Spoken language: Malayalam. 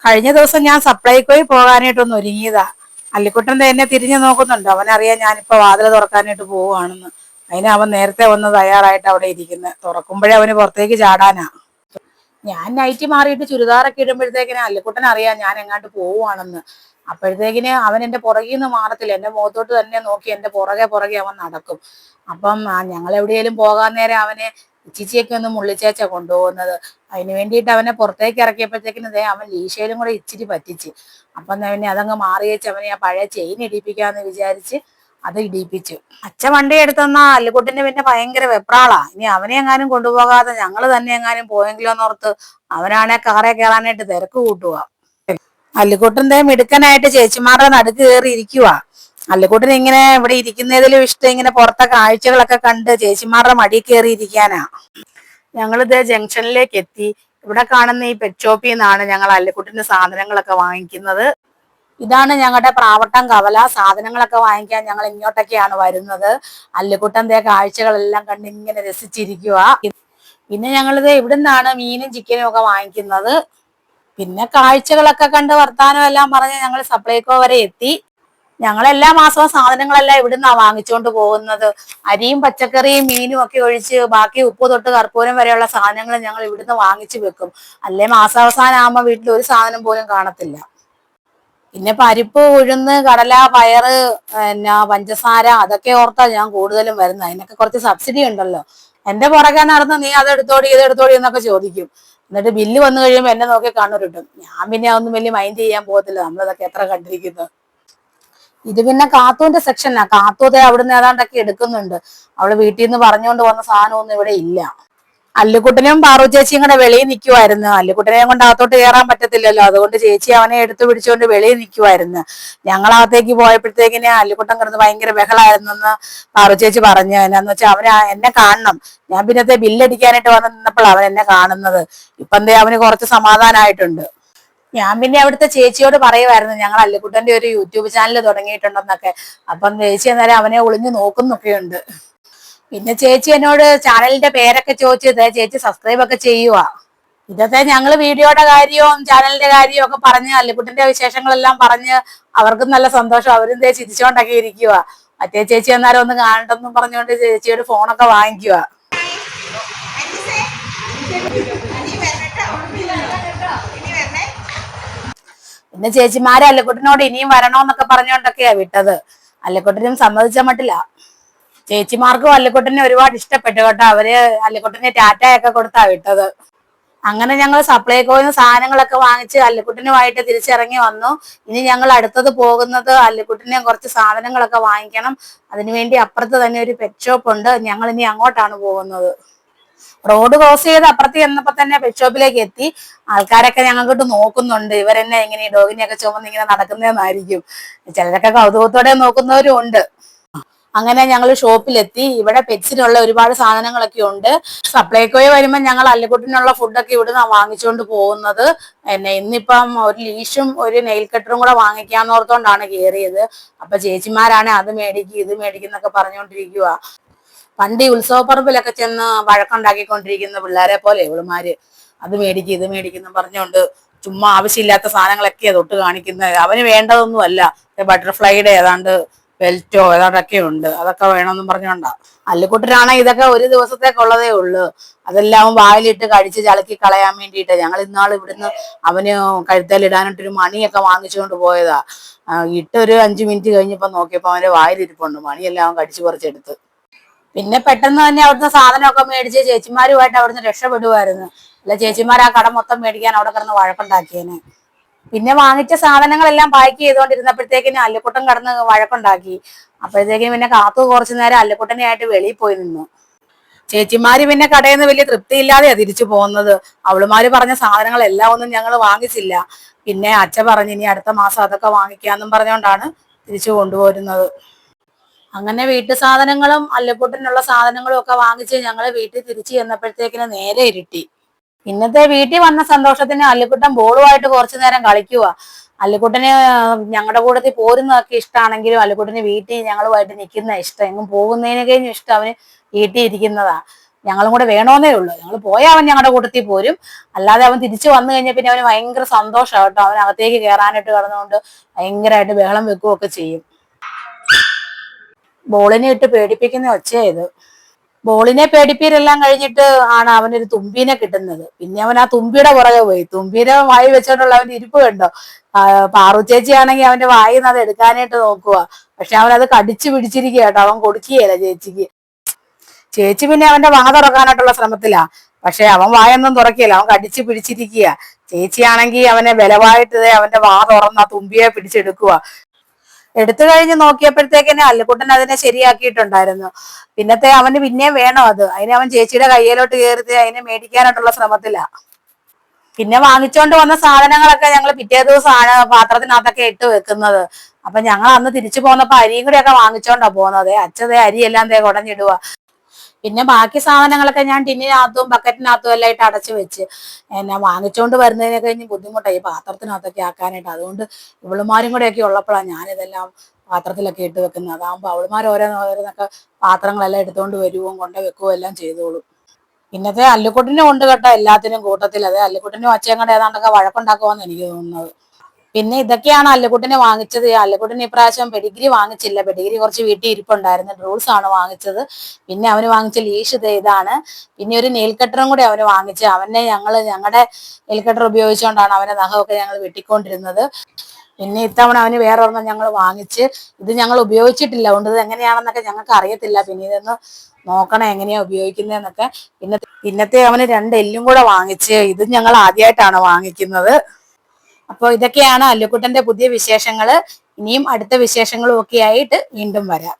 കഴിഞ്ഞ ദിവസം ഞാൻ സപ്ലൈകോയിൽ പോകാനായിട്ടൊന്ന് ഒരുങ്ങിയതാ. അല്ലിക്കുട്ടൻ എന്നെ തിരിഞ്ഞു നോക്കുന്നുണ്ട്. അവനറിയാം ഞാനിപ്പോ വാതിൽ തുറക്കാനായിട്ട് പോവുകയാണെന്ന്. അതിന് അവൻ നേരത്തെ വന്ന് തയ്യാറായിട്ട് അവിടെ ഇരിക്കുന്നത്. തുറക്കുമ്പോഴേ അവന് പുറത്തേക്ക് ചാടാനാ. ഞാൻ നൈറ്റി മാറിയിട്ട് ചുരിദാറൊക്കെ ഇടുമ്പോഴത്തേക്കിന് അല്ലിക്കുട്ടൻ അറിയാം ഞാൻ എങ്ങാണ്ട് പോവുകയാണെന്ന്. അപ്പോഴത്തേക്കിന് അവൻ എന്റെ പുറകിൽ നിന്ന് മാറത്തില്ല, എന്റെ മുഖത്തോട്ട് തന്നെ നോക്കി എന്റെ പുറകെ പുറകെ അവൻ നടക്കും. അപ്പം ഞങ്ങൾ എവിടെയെങ്കിലും പോകാൻ നേരം അവനെ ഇച്ചിച്ചിയൊക്കെ ഒന്ന് മുള്ളിച്ചേച്ച കൊണ്ടുപോകുന്നത്. അതിന് വേണ്ടിയിട്ട് അവനെ പുറത്തേക്ക് ഇറക്കിയപ്പോഴത്തേക്കിന് അവൻ ലീശയിലും കൂടെ ഇച്ചിരി പറ്റിച്ച്. അപ്പം പിന്നെ അതങ്ങ് മാറി വെച്ച് അവനെ ആ പഴയ ചെയിൻ ഇടിപ്പിക്കാന്ന് വിചാരിച്ച് അത് ഇടിപ്പിച്ചു. അച്ഛൻ വണ്ടി എടുത്തെന്നാ അല്ലുകുട്ടിന് പിന്നെ ഭയങ്കര വെപ്രാളാ. ഇനി അവനെ എങ്ങാനും കൊണ്ടുപോകാതെ ഞങ്ങൾ തന്നെ എങ്ങാനും പോയെങ്കിലോ എന്നോർത്ത് അവനാണെ കാറെ കയറാനായിട്ട് തിരക്ക് കൂട്ടുക. അല്ലുകുട്ടൻ മിടുക്കനായിട്ട് ചേച്ചിമാരുടെ നടുക്ക് കയറി ഇരിക്കുവാ. അല്ലുകുട്ടൻ ഇങ്ങനെ ഇവിടെ ഇരിക്കുന്നതിലും ഇഷ്ടം ഇങ്ങനെ പുറത്തെ കാഴ്ചകളൊക്കെ കണ്ട് ചേച്ചിമാരുടെ മടി കയറി ഇരിക്കാനാ. ഞങ്ങളിത് ജംഗ്ഷനിലേക്ക് എത്തി. ഇവിടെ കാണുന്ന ഈ പെറ്റ് ഷോപ്പിൽ നിന്നാണ് ഞങ്ങൾ അല്ലുകുട്ടിന്റെ സാധനങ്ങളൊക്കെ വാങ്ങിക്കുന്നത്. ഇതാണ് ഞങ്ങളുടെ പ്രാവട്ടം കവല. സാധനങ്ങളൊക്കെ വാങ്ങിക്കാൻ ഞങ്ങൾ ഇങ്ങോട്ടൊക്കെയാണ് വരുന്നത്. അല്ലുകുട്ടൻ കാഴ്ചകളെല്ലാം കണ്ട് ഇങ്ങനെ രസിച്ചിരിക്കുക. പിന്നെ ഞങ്ങളിത് ഇവിടുന്നാണ് മീനും ചിക്കനും ഒക്കെ വാങ്ങിക്കുന്നത്. പിന്നെ കാഴ്ചകളൊക്കെ കണ്ട് വർത്താനം എല്ലാം പറഞ്ഞ് ഞങ്ങൾ സപ്ലൈകോ വരെ എത്തി. ഞങ്ങൾ എല്ലാ മാസവും സാധനങ്ങളെല്ലാം ഇവിടുന്നാ വാങ്ങിച്ചുകൊണ്ട് പോകുന്നത്. അരിയും പച്ചക്കറിയും മീനും ഒക്കെ ഒഴിച്ച് ബാക്കി ഉപ്പ് തൊട്ട് കർപ്പൂരം വരെയുള്ള സാധനങ്ങൾ ഞങ്ങൾ ഇവിടുന്ന് വാങ്ങിച്ചു വെക്കും. അല്ലെ മാസാവസാനം ആകുമ്പോൾ വീട്ടിൽ ഒരു സാധനം പോലും കാണത്തില്ല. പിന്നെ പരിപ്പ്, ഉഴുന്ന്, കടല, പയറ്, പഞ്ചസാര അതൊക്കെ ഓർത്താ ഞാൻ കൂടുതലും വരുന്നത്. അതിനൊക്കെ കുറച്ച് സബ്സിഡി ഉണ്ടല്ലോ. എന്റെ പുറകെ നടന്ന് നീ അതെടുത്തോടി ഇതെടുത്തോടി എന്നൊക്കെ ചോദിക്കും. എന്നിട്ട് ബില്ല് വന്നു കഴിയുമ്പോൾ എന്നെ നോക്കി കണ്ണുരുട്ടും. ഞാൻ പിന്നെ അതൊന്നും വലിയ മൈൻഡ് ചെയ്യാൻ പോകത്തില്ല. നമ്മളതൊക്കെ എത്ര കണ്ടിരിക്കുന്നു. ഇത് പിന്നെ കാത്തൂന്റെ സെക്ഷനാ. കാത്തൂതെ അവിടുന്ന് ഏതാണ്ടൊക്കെ എടുക്കുന്നുണ്ട്. അവള് വീട്ടിൽ നിന്ന് പറഞ്ഞുകൊണ്ട് വന്ന സാധനമൊന്നും ഇവിടെ ഇല്ല. അല്ലുകുട്ടനും പാറു ചേച്ചിയും കൂടെ വെളിയിൽ നിൽക്കുമായിരുന്നു. അല്ലുകുട്ടനെ കൊണ്ട് അകത്തോട്ട് കയറാൻ പറ്റത്തില്ലല്ലോ, അതുകൊണ്ട് ചേച്ചി അവനെ എടുത്തു പിടിച്ചുകൊണ്ട് വെളിയിൽ നിൽക്കുമായിരുന്നു. ഞങ്ങളകത്തേക്ക് പോയപ്പോഴത്തേക്കിനെ അല്ലുകുട്ടൻ കിടന്ന് ഭയങ്കര ബഹളായിരുന്നെന്ന് പാറു ചേച്ചി പറഞ്ഞു. എന്നാന്ന് വെച്ചാൽ അവന് എന്നെ കാണണം. ഞാൻ പിന്നത്തെ ബില്ലടിക്കാനായിട്ട് വന്ന് നിന്നപ്പോൾ അവൻ എന്നെ കാണുന്നത്. ഇപ്പം അവന് കുറച്ച് സമാധാനമായിട്ടുണ്ട്. ഞാൻ പിന്നെ അവിടുത്തെ ചേച്ചിയോട് പറയുമായിരുന്നു ഞങ്ങൾ അല്ലുകുട്ടന്റെ ഒരു യൂട്യൂബ് ചാനൽ തുടങ്ങിയിട്ടുണ്ടെന്നൊക്കെ. അപ്പം ചേച്ചി അന്നേരം അവനെ ഒളിഞ്ഞു നോക്കുന്നൊക്കെയുണ്ട്. പിന്നെ ചേച്ചി എന്നോട് ചാനലിന്റെ പേരൊക്കെ ചോദിച്ചത് ചേച്ചി സബ്സ്ക്രൈബ് ഒക്കെ ചെയ്യുക. ഇതൊക്കെ ഞങ്ങൾ വീഡിയോയുടെ കാര്യവും ചാനലിന്റെ കാര്യവും ഒക്കെ പറഞ്ഞ് അല്ലുകുട്ടന്റെ വിശേഷങ്ങളെല്ലാം പറഞ്ഞ് അവർക്കും നല്ല സന്തോഷം. അവരും ചിരിച്ചോണ്ടൊക്കെ ഇരിക്കുക. മറ്റേ ചേച്ചി അന്നേരം ഒന്ന് കാണണ്ടെന്നും പറഞ്ഞുകൊണ്ട് ചേച്ചിയുടെ ഫോണൊക്കെ വാങ്ങിക്കുക. പിന്നെ ചേച്ചിമാരെ അല്ലുകുട്ടനോട് ഇനിയും വരണോന്നൊക്കെ പറഞ്ഞുകൊണ്ടൊക്കെയാ വിട്ടത്. അല്ലുകുട്ടനും സമ്മതിച്ച മട്ടില്ല. ചേച്ചിമാർക്കും അല്ലുകുട്ടനെ ഒരുപാട് ഇഷ്ടപ്പെട്ടു കേട്ടോ. അവര് അല്ലുകുട്ടനെ ടാറ്റയൊക്കെ കൊടുത്താ വിട്ടത്. അങ്ങനെ ഞങ്ങൾ സപ്ലൈകോന്ന് സാധനങ്ങളൊക്കെ വാങ്ങിച്ച് അല്ലുകുട്ടനുമായിട്ട് തിരിച്ചിറങ്ങി വന്നു. ഇനി ഞങ്ങൾ അടുത്തത് പോകുന്നത് അല്ലുകുട്ടനെ കുറച്ച് സാധനങ്ങളൊക്കെ വാങ്ങിക്കണം. അതിനുവേണ്ടി അപ്പുറത്ത് തന്നെ ഒരു പെറ്റ് ഷോപ്പ് ഉണ്ട്. ഞങ്ങൾ ഇനി അങ്ങോട്ടാണ് പോകുന്നത്. റോഡ് ക്രോസ് ചെയ്ത് അപ്പുറത്ത് ചെന്നപ്പോ തന്നെ പെറ്റ് ഷോപ്പിലേക്ക് എത്തി. ആൾക്കാരൊക്കെ ഞങ്ങൾക്കിട്ട് നോക്കുന്നുണ്ട്. ഇവരെന്നെ ഇങ്ങനെ ഈ ഡോഗിനെയൊക്കെ ചുമന്ന് ഇങ്ങനെ നടക്കുന്നതെന്നായിരിക്കും. ചിലരൊക്കെ കൗതുകത്തോടെ നോക്കുന്നവരും ഉണ്ട്. അങ്ങനെ ഞങ്ങൾ ഷോപ്പിലെത്തി. ഇവിടെ പെറ്റ്സിനുള്ള ഒരുപാട് സാധനങ്ങളൊക്കെ ഉണ്ട്. സപ്ലൈകോയിൽ വരുമ്പോൾ ഞങ്ങൾ അല്ലുകുട്ടനുള്ള ഫുഡൊക്കെ ഇവിടുന്ന് വാങ്ങിച്ചുകൊണ്ട് പോകുന്നത്. ഇന്നിപ്പം ഒരു ലീഷും ഒരു നെയിൽ കട്ടറും കൂടെ വാങ്ങിക്കാന്നോർത്തോണ്ടാണ് കയറിയത്. അപ്പൊ ചേച്ചിമാരാണ് അത് മേടിക്കും ഇത് മേടിക്കും എന്നൊക്കെ പറഞ്ഞുകൊണ്ടിരിക്കുക. പണ്ട് ഈ ഉത്സവപ്പറമ്പിലൊക്കെ ചെന്ന് വഴക്കുണ്ടാക്കിക്കൊണ്ടിരിക്കുന്ന പിള്ളേരെ പോലെ ഇവളുമാര് അത് മേടിക്കും ഇത് മേടിക്കുന്നു പറഞ്ഞുകൊണ്ട് ചുമ്മാ ആവശ്യമില്ലാത്ത സാധനങ്ങളൊക്കെയാ തൊട്ട് കാണിക്കുന്നത്. അവന് വേണ്ടതൊന്നും അല്ല. ബട്ടർഫ്ലൈയുടെ ഏതാണ്ട് ബെൽറ്റോ ഏതാണ്ടൊക്കെ ഉണ്ട്. അതൊക്കെ വേണമെന്നും പറഞ്ഞോണ്ടാ. അല്ലുകുട്ടനാണെ ഇതൊക്കെ ഒരു ദിവസത്തേക്കുള്ളതേ ഉള്ളൂ. അതെല്ലാം വായിലിട്ട് കഴിച്ച് ചളക്കി കളയാൻ വേണ്ടിയിട്ട് ഞങ്ങൾ ഇന്നാൾ ഇവിടുന്ന് അവന് കഴുത്തേലിടാനായിട്ടൊരു മണിയൊക്കെ വാങ്ങിച്ചുകൊണ്ട് പോയതാ. ഇട്ടൊരു 5 മിനിറ്റ് കഴിഞ്ഞപ്പോ നോക്കിയപ്പോ അവന്റെ വായിലിരിപ്പുണ്ട്. മണിയെല്ലാം അവൻ കടിച്ചു പറിച്ചെടുത്ത്. പിന്നെ പെട്ടെന്ന് തന്നെ അവിടുന്ന് സാധനമൊക്കെ മേടിച്ച് ചേച്ചിമാരുമായിട്ട് അവിടുന്ന് രക്ഷപ്പെടുമായിരുന്നു. അല്ല ചേച്ചിമാർ ആ കട മൊത്തം മേടിക്കാൻ അവിടെ കിടന്ന് വഴക്കുണ്ടാക്കിയേനെ. പിന്നെ വാങ്ങിച്ച സാധനങ്ങളെല്ലാം പാക്ക് ചെയ്തുകൊണ്ടിരുന്നപ്പോഴത്തേക്കിനും അല്ലുകുട്ടൻ കടന്ന് വഴക്കുണ്ടാക്കി. അപ്പോഴത്തേക്കും പിന്നെ കാത്തു കുറച്ചു നേരം അല്ലുകുട്ടനെ ആയിട്ട് വെളിയിൽ പോയി നിന്നു. ചേച്ചിമാര് പിന്നെ കടയിൽ നിന്ന് വലിയ തൃപ്തിയില്ലാതെയാ തിരിച്ചു പോകുന്നത്. അവളുമാര് പറഞ്ഞ സാധനങ്ങളെല്ലാം ഒന്നും ഞങ്ങൾ വാങ്ങിച്ചില്ല. പിന്നെ അച്ഛൻ പറഞ്ഞു ഇനി അടുത്ത മാസം അതൊക്കെ വാങ്ങിക്കാന്നും പറഞ്ഞുകൊണ്ടാണ് തിരിച്ചു കൊണ്ടുപോരുന്നത്. അങ്ങനെ വീട്ടു സാധനങ്ങളും അല്ലുകുട്ടനുള്ള സാധനങ്ങളും ഒക്കെ വാങ്ങിച്ച് ഞങ്ങൾ വീട്ടിൽ തിരിച്ചു ചെന്നപ്പോഴത്തേക്കിന് നേരെ ഇരുട്ടി. ഇന്നത്തെ വീട്ടിൽ വന്ന സന്തോഷത്തിന് അല്ലുകുട്ടൻ ബോളുമായിട്ട് കുറച്ചു നേരം കളിക്കുക. അല്ലുകുട്ടന് ഞങ്ങളുടെ കൂട്ടത്തിൽ പോരുന്നതൊക്കെ ഇഷ്ടമാണെങ്കിലും അല്ലുകുട്ടന് വീട്ടിൽ ഞങ്ങളുമായിട്ട് നിൽക്കുന്ന ഇഷ്ടം. എങ്ങും പോകുന്നതിന് കഴിഞ്ഞും ഇഷ്ടം അവന് വീട്ടിൽ ഇരിക്കുന്നതാ. ഞങ്ങളും കൂടെ വേണോന്നേ ഉള്ളൂ. ഞങ്ങൾ പോയാൽ അവൻ ഞങ്ങളുടെ കൂട്ടത്തിൽ പോരും. അല്ലാതെ അവൻ തിരിച്ചു വന്നു കഴിഞ്ഞാൽ പിന്നെ അവന് ഭയങ്കര സന്തോഷമാണ് കേട്ടോ. അവൻ അകത്തേക്ക് കയറാനായിട്ട് കിടന്നുകൊണ്ട് ഭയങ്കരമായിട്ട് ബഹളം വെക്കുകയൊക്കെ ചെയ്യും. ബോളിനെ ഇട്ട് പേടിപ്പിക്കുന്ന ഒച്ചയായത്. ബോളിനെ പേടിപ്പീരെല്ലാം കഴിഞ്ഞിട്ട് ആണ് അവനൊരു തുമ്പീനെ കിട്ടുന്നത്. പിന്നെ അവൻ ആ തുമ്പിയുടെ പുറകെ പോയി. തുമ്പീനെ വായി വെച്ചോണ്ടുള്ള അവന്റെ ഇരിപ്പ് കണ്ടോ. പാറു ചേച്ചി ആണെങ്കിൽ അവന്റെ വായിൽ നിന്ന് അത് എടുക്കാനായിട്ട് നോക്കുക. പക്ഷെ അവൻ അത് കടിച്ചു പിടിച്ചിരിക്കുക കേട്ടോ. അവൻ കൊടുക്കുകയല്ല ചേച്ചിക്ക്. ചേച്ചി പിന്നെ അവന്റെ വാ തുറക്കാനായിട്ടുള്ള ശ്രമത്തിലാ. പക്ഷെ അവൻ വായൊന്നും തുറക്കില്ല, അവൻ കടിച്ചു പിടിച്ചിരിക്കുക. ചേച്ചിയാണെങ്കിൽ അവനെ ബലമായിട്ട് അവന്റെ വാ തുറന്ന തുമ്പിയെ പിടിച്ചെടുക്കുക. എടുത്തു കഴിഞ്ഞ് നോക്കിയപ്പോഴത്തേക്കിനെ അല്ലുക്കുട്ടൻ അതിനെ ശരിയാക്കിയിട്ടുണ്ടായിരുന്നു. പിന്നത്തെ അവന് പിന്നെയും വേണം അത്. അതിന് അവൻ ചേച്ചിയുടെ കയ്യിലോട്ട് കയറി അതിനെ മേടിക്കാനായിട്ടുള്ള ശ്രമത്തിലാ. പിന്നെ വാങ്ങിച്ചോണ്ട് വന്ന സാധനങ്ങളൊക്കെ ഞങ്ങൾ പിറ്റേ ദിവസം പാത്രത്തിനകത്തൊക്കെ ഇട്ട് വെക്കുന്നത്. അപ്പൊ ഞങ്ങൾ അന്ന് തിരിച്ചു പോന്നപ്പോ അരിയും കൂടെ ഒക്കെ വാങ്ങിച്ചോണ്ടാ പോകുന്നത്. അച്ഛതേ അരിയെല്ലാം കുടഞ്ഞിടുക. പിന്നെ ബാക്കി സാധനങ്ങളൊക്കെ ഞാൻ ടിന്നിനകത്തും ബക്കറ്റിനകത്തും എല്ലാം ഇട്ട് അടച്ചു വെച്ച്. എന്നെ വാങ്ങിച്ചോണ്ട് വരുന്നതിനെ കഴിഞ്ഞ് ബുദ്ധിമുട്ടായി ഈ പാത്രത്തിനകത്തൊക്കെ ആക്കാനായിട്ട്. അതുകൊണ്ട് ഇവളുമാരും കൂടെ ഒക്കെ ഉള്ളപ്പോഴാണ് ഞാനിതെല്ലാം പാത്രത്തിലൊക്കെ ഇട്ട് വെക്കുന്നത്. അതാകുമ്പോൾ അവളുമാർ ഓരോന്നൊക്കെ പാത്രങ്ങളെല്ലാം എടുത്തുകൊണ്ട് വരുവും കൊണ്ട് വെക്കുകയും എല്ലാം ചെയ്തോളൂ. പിന്നത്തെ അല്ലുക്കുട്ടിനും ഉണ്ട് കേട്ടോ എല്ലാത്തിനും കൂട്ടത്തിൽ. അതെ അല്ലുക്കുട്ടിനും അച്ഛൻ കൂടെ ഏതാണ്ടൊക്കെ വഴക്കുണ്ടാക്കുമെന്ന് എനിക്ക് തോന്നുന്നത്. പിന്നെ ഇതൊക്കെയാണ് അല്ലുക്കുട്ടിനെ വാങ്ങിച്ചത്. അല്ലുക്കുട്ടിന് ഇപ്രാവശ്യം പെഡിഗ്രി വാങ്ങിച്ചില്ല. പെഡിഗ്രി കുറച്ച് വീട്ടിൽ ഇരിപ്പുണ്ടായിരുന്നു. റൂൾസ് ആണ് വാങ്ങിച്ചത്. പിന്നെ അവന് വാങ്ങിച്ച ലീഷ് ഇതാണ്. പിന്നെ ഒരു നെയിൽ കട്ടറും കൂടെ അവന് വാങ്ങിച്ച്. ഞങ്ങളുടെ നെയിൽ കട്ടർ ഉപയോഗിച്ചുകൊണ്ടാണ് അവന്റെ നഖമൊക്കെ ഞങ്ങൾ വെട്ടിക്കൊണ്ടിരുന്നത്. പിന്നെ ഇത്തവണ അവന് വേറെ ഒരെണ്ണം ഞങ്ങൾ വാങ്ങിച്ച്. ഇത് ഞങ്ങൾ ഉപയോഗിച്ചിട്ടില്ല. അതുകൊണ്ട് ഇത് എങ്ങനെയാണെന്നൊക്കെ ഞങ്ങൾക്ക് അറിയത്തില്ല. പിന്നെ ഇതൊന്ന് നോക്കണം എങ്ങനെയാ ഉപയോഗിക്കുന്നതെന്നൊക്കെ. പിന്നത്തെ അവന് 2 എല്ലും കൂടെ വാങ്ങിച്ച്. ഇത് ഞങ്ങൾ ആദ്യമായിട്ടാണ് വാങ്ങിക്കുന്നത്. അപ്പോൾ ഇതൊക്കെയാണ് അല്ലുക്കുട്ടന്റെ പുതിയ വിശേഷങ്ങള്. ഇനിയും അടുത്ത വിശേഷങ്ങളും ഒക്കെ ആയിട്ട് വീണ്ടും വരാം.